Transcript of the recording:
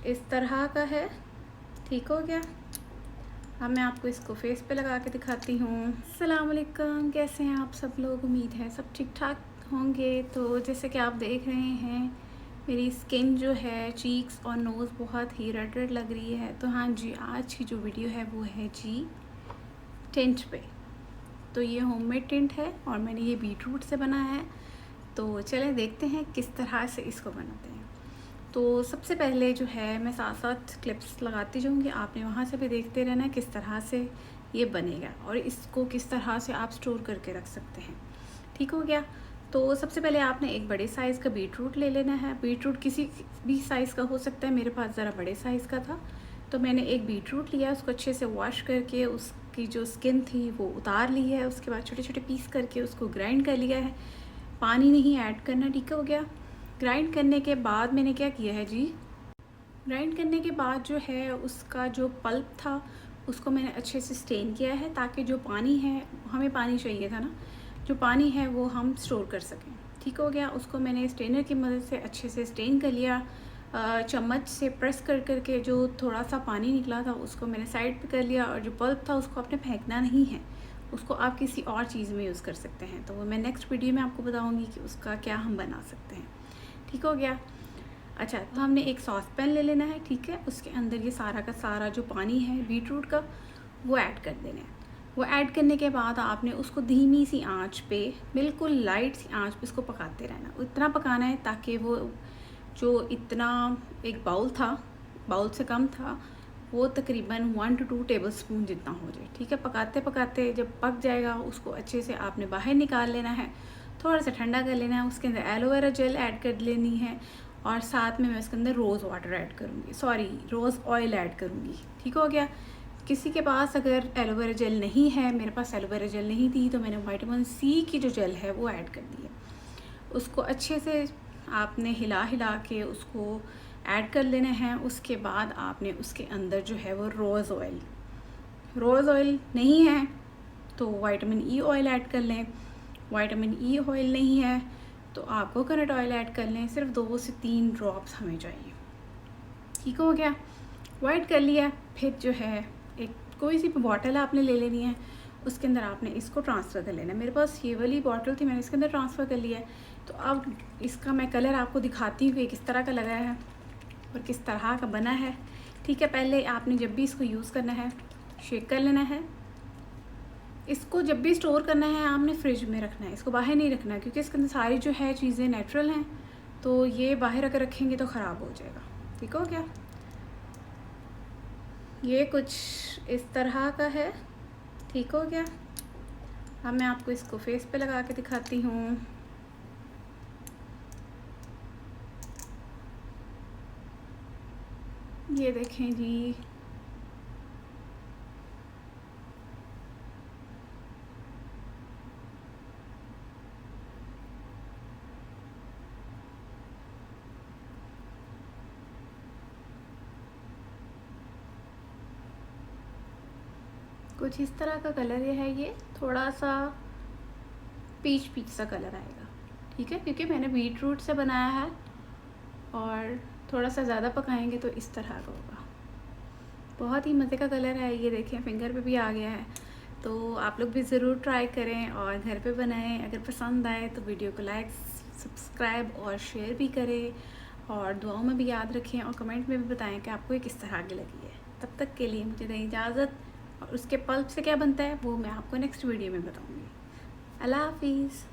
इस तरह का है। ठीक हो गया। अब मैं आपको इसको फेस पे लगा के दिखाती हूँ। अस्सलाम वालेकुम, कैसे हैं आप सब लोग? उम्मीद है सब ठीक ठाक होंगे। तो जैसे कि आप देख रहे हैं, मेरी स्किन जो है, चीक्स और नोज़ बहुत ही रेड रेड लग रही है। तो हाँ जी, आज की जो वीडियो है वो है जी टिंट पे। तो ये होममेड टिंट है और मैंने ये बीटरूट से बनाया है। तो चलें देखते हैं किस तरह से इसको बनाते हैं। तो सबसे पहले जो है, मैं साथ साथ क्लिप्स लगाती जाऊँगी, आपने वहाँ से भी देखते रहना है किस तरह से ये बनेगा और इसको किस तरह से आप स्टोर करके रख सकते हैं। ठीक हो गया। तो सबसे पहले आपने एक बड़े साइज़ का बीटरूट ले लेना है। बीटरूट किसी भी साइज़ का हो सकता है, मेरे पास ज़रा बड़े साइज़ का था। तो मैंने एक बीटरूट लिया, उसको अच्छे से वॉश करके उसकी जो स्किन थी वो उतार ली है। उसके बाद छोटे छोटे पीस करके उसको ग्राइंड कर लिया है। पानी नहीं ऐड करना। ठीक हो गया। ग्राइंड करने के बाद मैंने क्या किया है जी, ग्राइंड करने के बाद जो है उसका जो पल्प था उसको मैंने अच्छे से स्टेन किया है, ताकि जो पानी है, हमें पानी चाहिए था ना, जो पानी है वो हम स्टोर कर सकें। ठीक हो गया। उसको मैंने स्टेनर की मदद से अच्छे से स्टेन कर लिया। चम्मच से प्रेस कर करके जो थोड़ा सा पानी निकला था उसको मैंने साइड पे कर लिया, और जो पल्प था उसको आपने फेंकना नहीं है, उसको आप किसी और चीज़ में यूज़ कर सकते हैं। तो वो मैं नेक्स्ट वीडियो में आपको बताऊँगी कि उसका क्या हम बना सकते हैं। ठीक हो गया। अच्छा, तो हमने एक सॉस पैन ले लेना है। ठीक है। उसके अंदर ये सारा का सारा जो पानी है बीटरूट का वो ऐड कर देना है। वो ऐड करने के बाद आपने उसको धीमी सी आंच पे, बिल्कुल लाइट सी आंच पे उसको पकाते रहना। इतना पकाना है ताकि वो जो इतना एक बाउल था, बाउल से कम था, वो तकरीबन 1 to 2 टेबलस्पून जितना हो जाए। ठीक है। पकाते पकाते जब पक जाएगा उसको अच्छे से आपने बाहर निकाल लेना है, थोड़ा सा ठंडा कर लेना है। उसके अंदर एलोवेरा जेल ऐड कर लेनी है, और साथ में मैं उसके अंदर रोज़ वाटर ऐड करूँगी, सॉरी रोज़ ऑयल ऐड करूँगी। ठीक हो गया। किसी के पास अगर एलोवेरा जेल नहीं है, मेरे पास एलोवेरा जेल नहीं थी, तो मैंने विटामिन सी की जो जेल है वो ऐड कर दी है। उसको अच्छे से आपने हिला हिला के उसको ऐड कर लेना है। उसके बाद आपने उसके अंदर जो है वो रोज़ ऑयल नहीं है तो विटामिन ई ऑयल ऐड कर लें। विटामिन ई ऑयल नहीं है तो आप कोकोनट ऑयल ऐड कर लें। सिर्फ 2 से 3 ड्रॉप्स हमें चाहिए। ठीक हो गया। वाइट कर लिया। फिर जो है एक कोई सी बॉटल आपने ले लेनी है, उसके अंदर आपने इसको ट्रांसफ़र कर लेना है। मेरे पास ये वाली बॉटल थी, मैंने इसके अंदर ट्रांसफ़र कर लिया है। तो अब इसका मैं कलर आपको दिखाती हूँ कि किस तरह का लगा है और किस तरह का बना है। ठीक है। पहले आपने जब भी इसको यूज़ करना है, शेक कर लेना है। इसको जब भी स्टोर करना है आपने फ्रिज में रखना है, इसको बाहर नहीं रखना है, क्योंकि इसके अंदर सारी जो है चीज़ें नेचुरल हैं। तो ये बाहर अगर रखेंगे तो ख़राब हो जाएगा। ठीक हो गया। ये कुछ इस तरह का है। ठीक हो गया। अब मैं आपको इसको फेस पे लगा के दिखाती हूँ। ये देखें जी। कुछ इस तरह का कलर है। ये थोड़ा सा पीच पीच सा कलर आएगा। ठीक है। क्योंकि मैंने बीटरूट से बनाया है और थोड़ा सा ज़्यादा पकाएंगे तो इस तरह का होगा। बहुत ही मज़े का कलर है। ये देखें, फिंगर पे भी आ गया है। तो आप लोग भी ज़रूर ट्राई करें और घर पे बनाएं। अगर पसंद आए तो वीडियो को लाइक, सब्सक्राइब और शेयर भी करें, और दुआओं में भी याद रखें, और कमेंट में भी बताएं कि आपको ये किस तरह की लगी है। तब तक के लिए मुझे दें इजाज़त, और उसके पल्प से क्या बनता है वो मैं आपको नेक्स्ट वीडियो में बताऊँगी। अल्लाह हाफिज़।